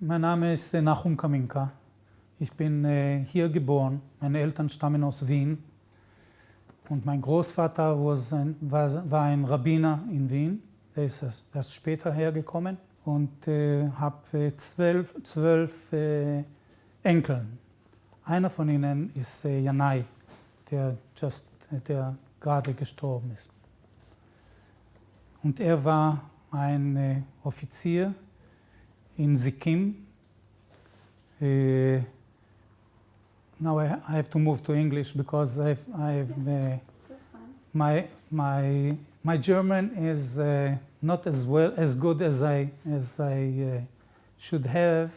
Mein Name ist Nachum Kaminka. Ich bin hier geboren. Meine Eltern stammen aus Wien. Und mein Großvater war ein Rabbiner in Wien. Der ist erst später hergekommen. Und habe 12 Enkel. Einer von ihnen ist Janai, der gerade gestorben ist. Und er war ein Offizier in Sikkim. Now I have to move to English because that's fine. My German is not as good as I should have.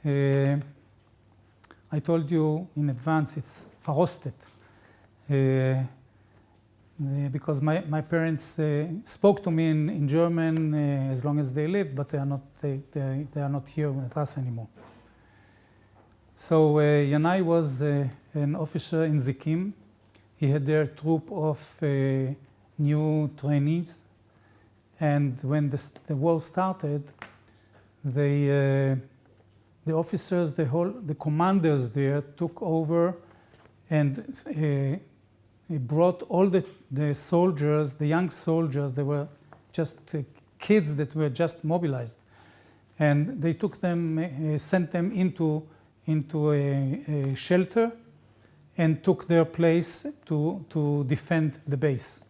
I told you in advance it's verrostet. Because my parents spoke to me in German as long as they lived, but they are not here with us anymore. So Yanai was an officer in Sikkim. He had their troop of new trainees, and when the war started, the officers, the commanders there took over and brought all the soldiers, the young soldiers. They were just kids that were just mobilized, and they took them, sent them into a shelter, and took their place to defend the base.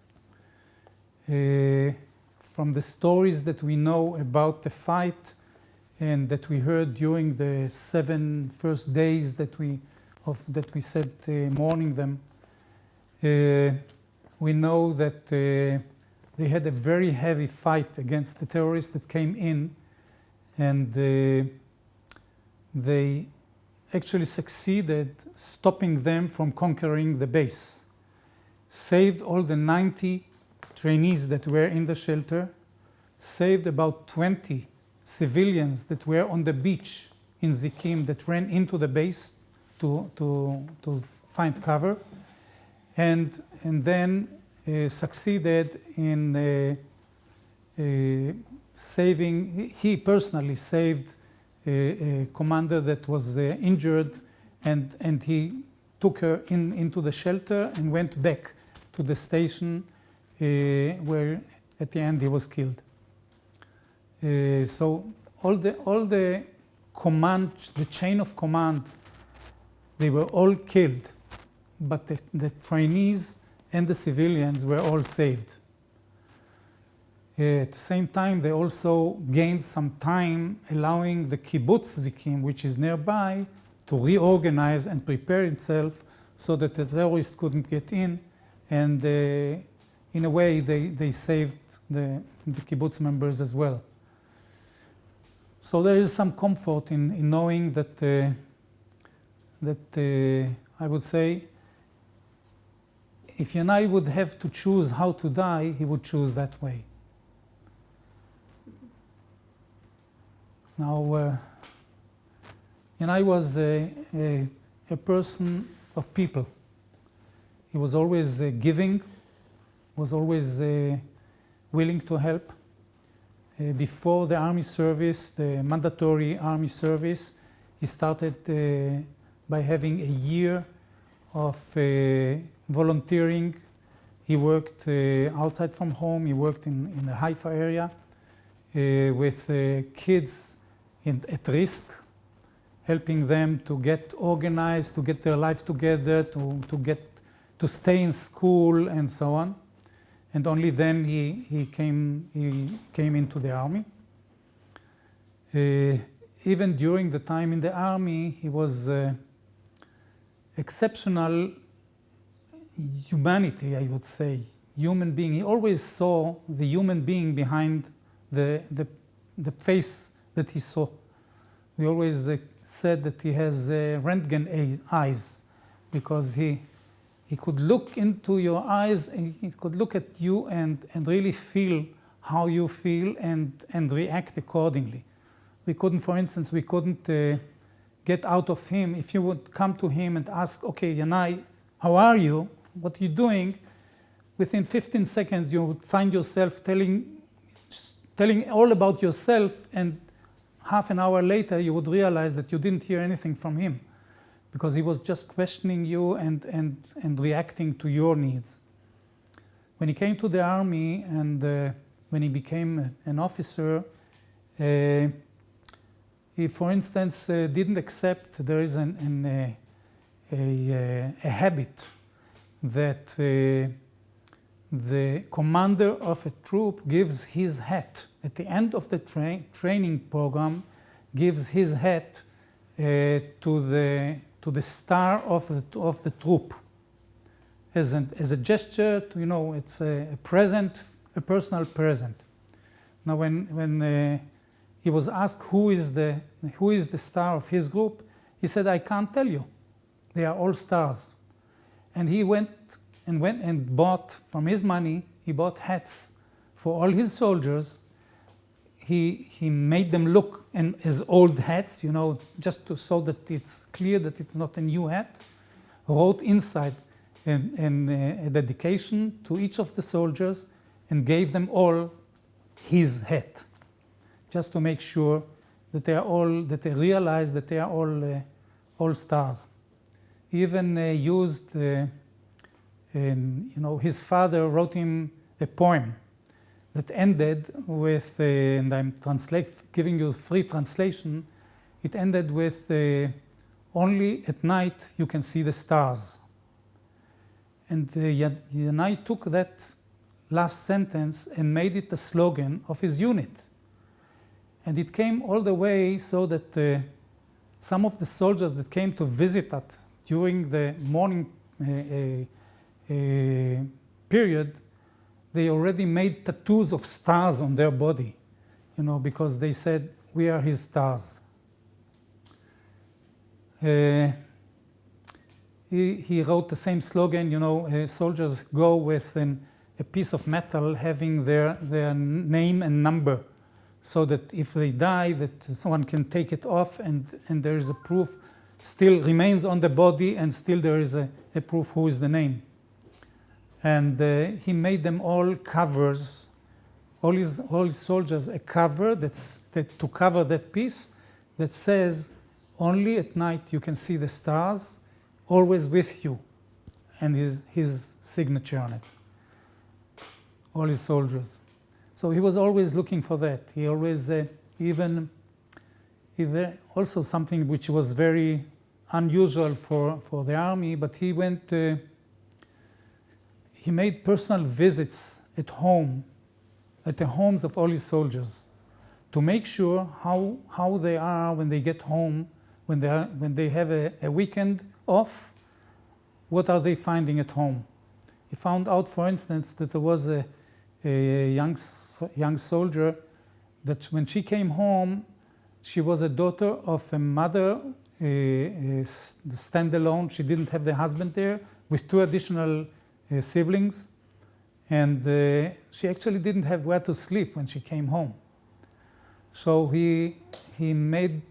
From the stories that we know about the fight and that we heard during the 7 first days that we said mourning them, we know that they had a very heavy fight against the terrorists that came in, and they actually succeeded stopping them from conquering the base. Saved all the 90 trainees that were in the shelter, saved about 20 civilians that were on the beach in Sikkim that ran into the base to find cover, and then succeeded in saving. He personally saved a commander that was injured, and he took her into the shelter and went back to the station where at the end he was killed. So all the command, the chain of command, they were all killed, but the trainees and the civilians were all saved. At the same time, they also gained some time allowing the kibbutz Sikkim, which is nearby, to reorganize and prepare itself so that the terrorists couldn't get in, and in a way they saved the kibbutz members as well. So there is some comfort in knowing that I would say, if Yanai would have to choose how to die, he would choose that way. Now, Yanai was a person of people. He was always giving, was always willing to help. Before the army service, the mandatory army service, he started by having a year of volunteering. He worked outside from home. He worked in the Haifa area with kids at risk, helping them to get organized, to get their lives together, to stay in school and so on. And only then he came into the army. Even during the time in the army, he was exceptional humanity, I would say, human being. He always saw the human being behind the face that he saw. We always said that he has Röntgen eyes, because he could look into your eyes, and he could look at you and really feel how you feel and react accordingly. We couldn't, for instance, get out of him. If you would come to him and ask, okay, Yanai, how are you? What are you doing? Within 15 seconds, you would find yourself telling all about yourself, and half an hour later you would realize that you didn't hear anything from him, because he was just questioning you and reacting to your needs. When he came to the army and when he became an officer, he, for instance, didn't accept there is a habit that the commander of a troop gives his hat. At the end of the training program, gives his hat to the star of the troop as a gesture to, it's a present, a personal present. Now when he was asked who is the star of his group, he said, I can't tell you. They are all stars. And he went and bought, from his money, he bought hats for all his soldiers. He made them look as old hats, just so that it's clear that it's not a new hat. Wrote inside a dedication to each of the soldiers and gave them all his hat, just to make sure that they realize that they are all stars. He even used, his father wrote him a poem that ended with, and I'm giving you a free translation, it ended with, only at night you can see the stars. And Yanai took that last sentence and made it the slogan of his unit. And it came all the way so that some of the soldiers that came to visit us during the morning period, they already made tattoos of stars on their body, because they said, we are his stars. He wrote the same slogan, soldiers go with a piece of metal having their name and number, so that if they die, that someone can take it off and there is a proof, still remains on the body, and still there is a proof who is the name. And he made them all covers, all his soldiers a cover to cover that piece that says, only at night you can see the stars, always with you, and his signature on it. All his soldiers. So he was always looking for that. He always, even also something which was very unusual for the army, but he made personal visits at the homes of all his soldiers, to make sure how they are when they get home, when they have a weekend off, what are they finding at home. He found out, for instance, that there was a young soldier that when she came home, she was a daughter of a mother, standalone. She didn't have the husband there, with 2 additional siblings, and she actually didn't have where to sleep when she came home. So he made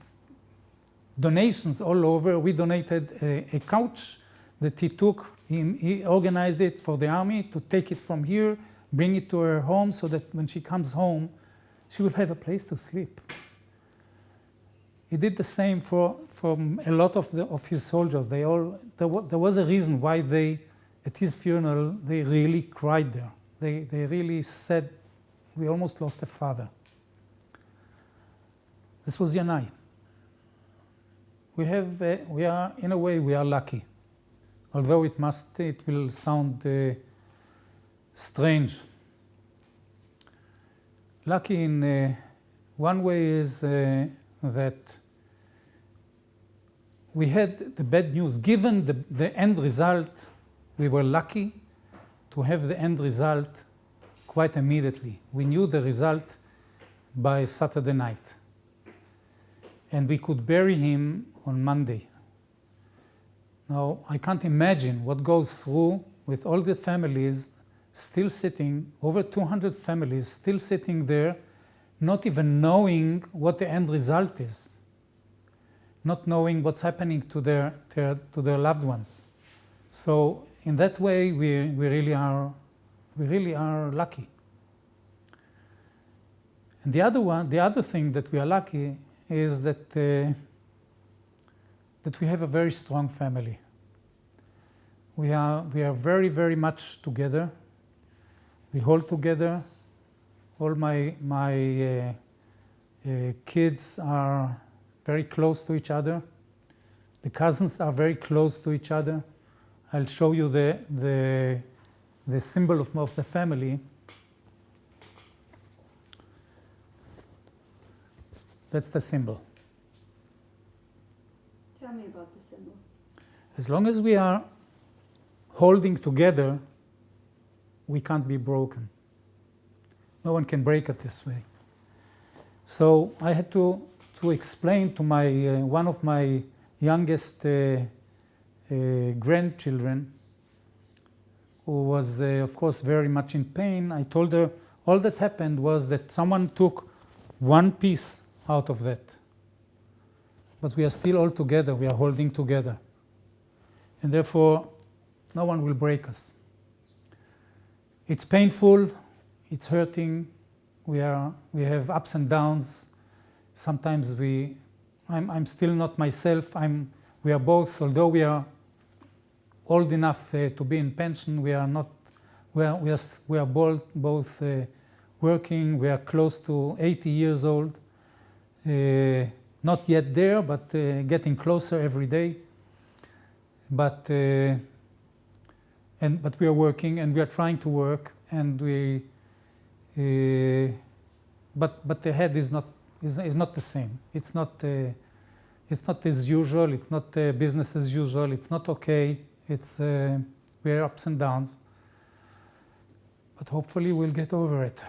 donations all over. We donated a couch that he took. He organized it for the army to take it from here, bring it to her home, so that when she comes home, she will have a place to sleep. He did the same for a lot of his soldiers. There was a reason why at his funeral, they really cried there. They really said, we almost lost a father. This was Yanai. We are, in a way, we are lucky. Although it will sound strange. Lucky in one way is that we had the bad news. Given the end result, we were lucky to have the end result quite immediately. We knew the result by Saturday night. And we could bury him on Monday. Now, I can't imagine what goes through with all the families still sitting, over 200 families still sitting there, not even knowing what the end result is, not knowing what's happening to their loved ones. So in that way, we really are lucky. And the other thing that we are lucky is that we have a very strong family. We are very, very much together. We hold together. All my kids are very close to each other. The cousins are very close to each other. I'll show you the symbol of the family. That's the symbol. Tell me about the symbol. As long as we are holding together, we can't be broken. No one can break it this way. So I had to explain to one of my youngest grandchildren, who was, of course, very much in pain. I told her all that happened was that someone took one piece out of that. But we are still all together. We are holding together. And therefore, no one will break us. It's painful. It's hurting. We have ups and downs. Sometimes I'm still not myself. We are both, although we are old enough to be in pension, we are not. We are both working. We are close to 80 years old. Not yet there, but getting closer every day. But we are working, and we are trying to work, and but the head is not the same. It's not as usual. It's not business as usual. It's not okay. We are ups and downs. But hopefully we'll get over it.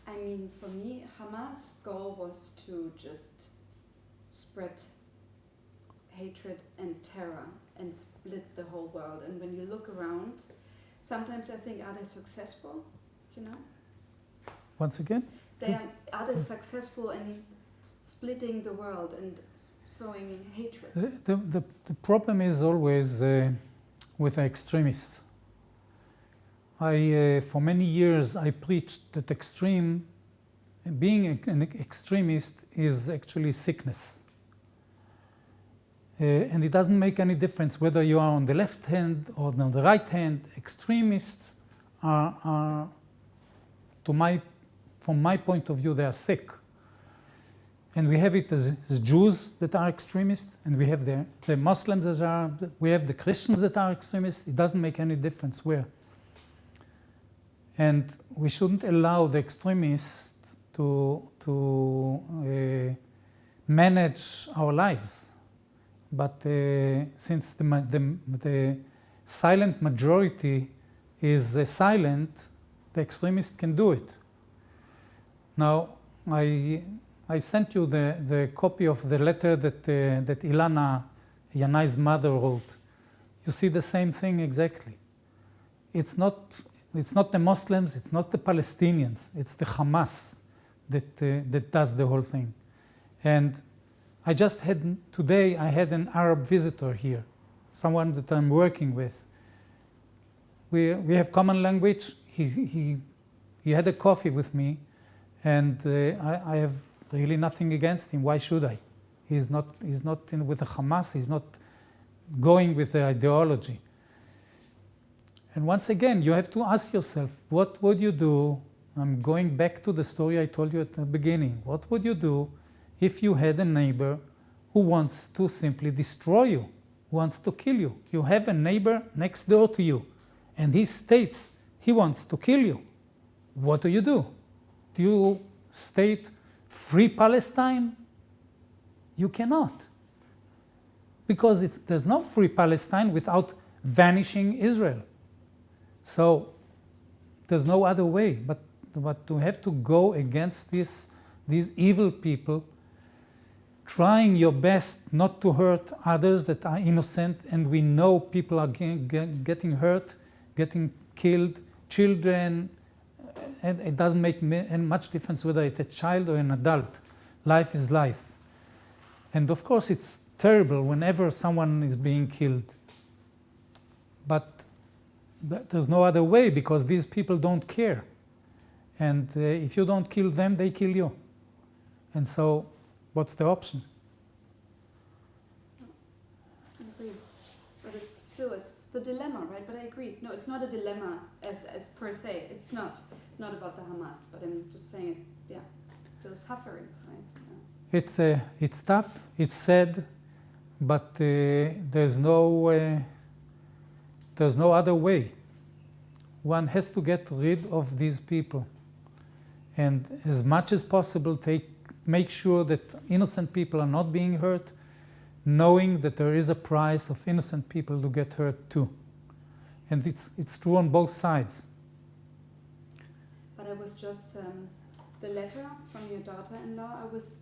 I mean, for me, Hamas' goal was to just spread hatred and terror and split the whole world. And when you look around, sometimes I think, are they successful? You know? Once again? Are they successful in splitting the world and sowing hatred? The problem is always with the extremists. For many years I preached that being an extremist is actually sickness. And it doesn't make any difference whether you are on the left hand or on the right hand. Extremists are from my point of view, they are sick. And we have it as Jews that are extremists, and we have the Muslims we have the Christians that are extremists. It doesn't make any difference where. And we shouldn't allow the extremists to manage our lives. But since the silent majority is silent, the extremists can do it. Now, I sent you the copy of the letter that Ilana, Yanai's mother, wrote. You see the same thing exactly. It's not the Muslims, it's not the Palestinians, it's the Hamas that does the whole thing. And today I had an Arab visitor here, someone that I'm working with. We have common language. He had a coffee with me, and I have really nothing against him. Why should I? He's not with the Hamas. He's not going with the ideology. And once again, you have to ask yourself, what would you do? I'm going back to the story I told you at the beginning. What would you do if you had a neighbor who wants to simply destroy you, wants to kill you? You have a neighbor next door to you, and he states he wants to kill you. What do? Do you state free Palestine? You cannot. Because there's no free Palestine without vanishing Israel. So there's no other way but to have to go against these evil people, trying your best not to hurt others that are innocent, and we know people are getting hurt, getting killed, children, and it doesn't make much difference whether it's a child or an adult. Life is life. And of course it's terrible whenever someone is being killed. But there's no other way, because these people don't care. And if you don't kill them, they kill you. And so, what's the option? I agree. But it's the dilemma, right? But I agree. No, it's not a dilemma as per se. It's not about the Hamas, but I'm just saying, yeah, it's still suffering, right? Yeah. It's tough, it's sad, but there's no other way. One has to get rid of these people, and as much as possible make sure that innocent people are not being hurt, knowing that there is a price of innocent people to get hurt too. And it's true on both sides. But I was just the letter from your daughter-in-law. I was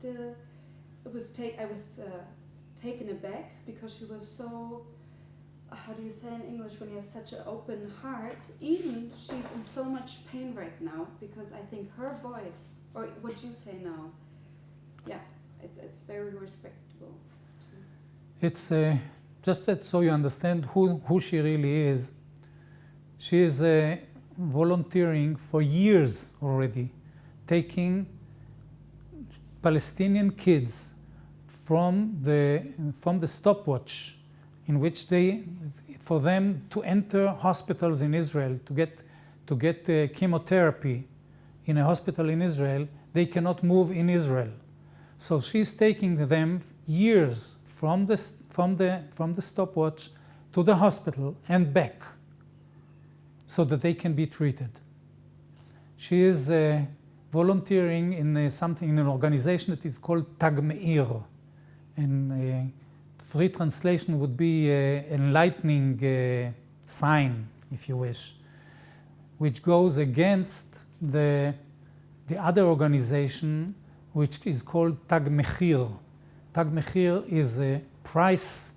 taken aback because she was so. How do you say in English when you have such an open heart? Even she's in so much pain right now because I think her voice, or what you say now, yeah, it's very respectable. It's just that so you understand who she really is. She is volunteering for years already, taking Palestinian kids from the stopwatch in which for them to enter hospitals in Israel, to get chemotherapy in a hospital in Israel. They cannot move in Israel. So she's taking them years from the stopwatch to the hospital and back so that they can be treated. She is volunteering in in an organization that is called Tag Meir. And free translation would be enlightening sign, if you wish, which goes against the other organization, which is called Tag Mechir. Tag Mechir is a price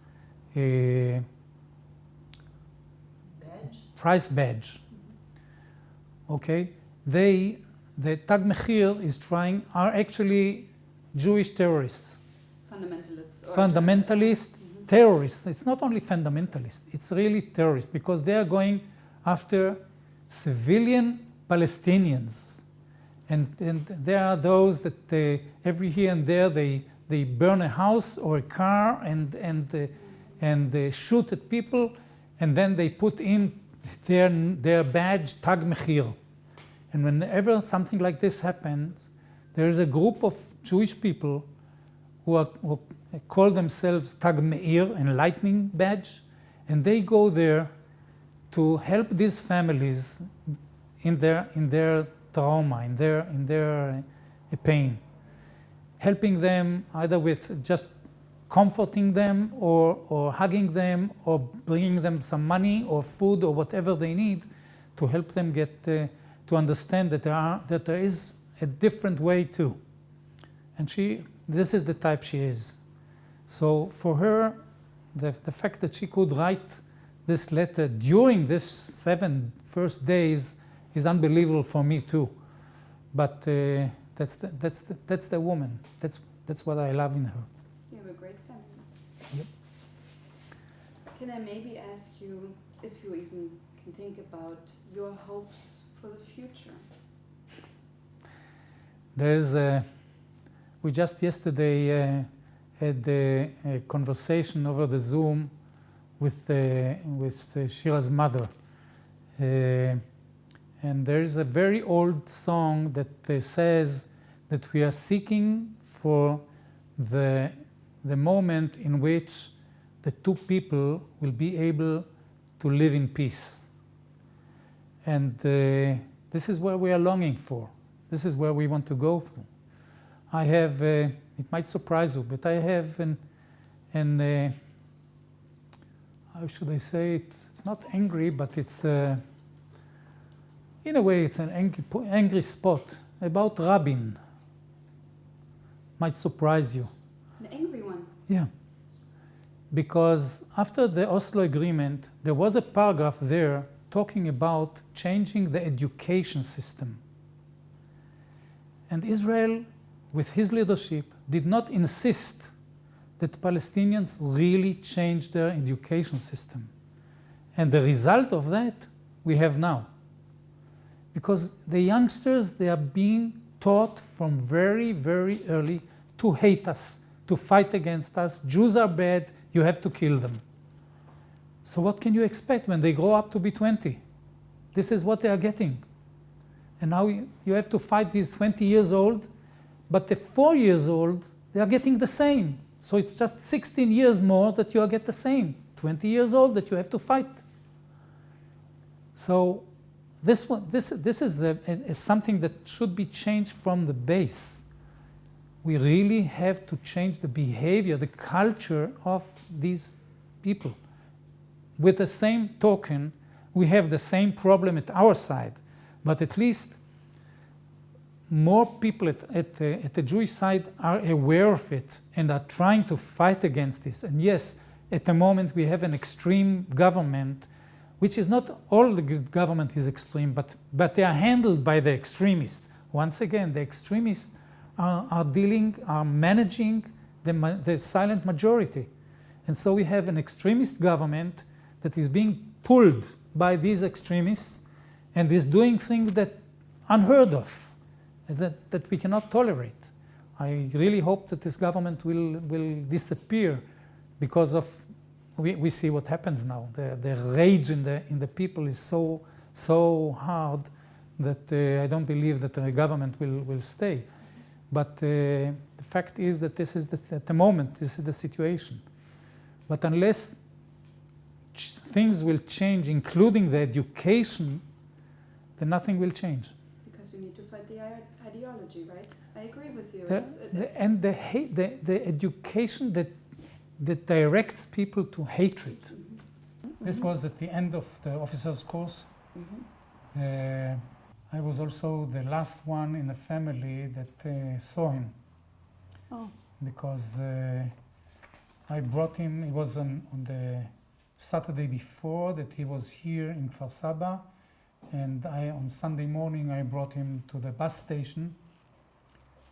badge. Okay, the Tag Mechir are actually Jewish terrorists. Fundamentalist terrorists. It's not only fundamentalist, it's really terrorists, because they are going after civilian Palestinians. And there are those that every here and there they burn a house or a car and shoot at people, and then they put in their badge Tag Mechir. And whenever something like this happens, there is a group of Jewish people who call themselves Tag Meir, enlightening badge, and they go there to help these families in their trauma, in their pain, helping them either with just comforting them or hugging them or bringing them some money or food or whatever they need to help them get to understand that there is a different way too. And this is the type she is. So for her, the fact that she could write this letter during this 7 first days is unbelievable for me too. But that's the woman. That's what I love in her. You have a great family. Yep. Can I maybe ask you if you even can think about your hopes for the future? We just yesterday had a conversation over the Zoom with Shira's mother. And there is a very old song that says that we are seeking for the moment in which the two people will be able to live in peace. And this is where we are longing for. This is where we want to go for. I have, it might surprise you, but I have how should I say it? It's not angry, but it's, in a way, it's an angry spot about Rabin. Might surprise you. An angry one? Yeah. Because after the Oslo Agreement, there was a paragraph there talking about changing the education system. And Israel, with his leadership, did not insist that Palestinians really change their education system. And the result of that we have now. Because the youngsters, they are being taught from very, very early to hate us, to fight against us. Jews are bad, you have to kill them. So what can you expect when they grow up to be 20? This is what they are getting. And now you have to fight these 20 years old, but the 4 years old, they are getting the same. So it's just 16 years more that you get the same. 20 years old that you have to fight. So this is something that should be changed from the base. We really have to change the behavior, the culture of these people. With the same token, we have the same problem at our side, but at least more people at the Jewish side are aware of it and are trying to fight against this. And yes, at the moment we have an extreme government, which is not all the government is extreme, but they are handled by the extremists. Once again, the extremists are managing the silent majority. And so we have an extremist government that is being pulled by these extremists and is doing things that unheard of, that we cannot tolerate. I really hope that this government will disappear because of, we see what happens now. The rage in the people is so hard that I don't believe that the government will stay. But the fact is that this is at the moment, this is the situation. But unless things will change, including the education, then nothing will change. Because you need to fight the ideology, right? I agree with you. The education that directs people to hatred. Mm-hmm. This was at the end of the officer's course. Mm-hmm. I was also the last one in the family that saw him. Oh. Because I brought him, it was on the Saturday before that he was here in Kfar Saba, and on Sunday morning I brought him to the bus station,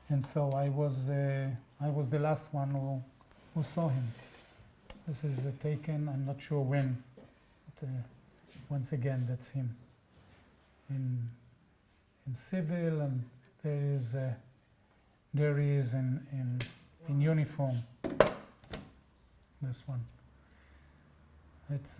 and so I was the last one who saw him. This is taken, I'm not sure when, but once again that's him in civil, and there is in uniform. This one. It's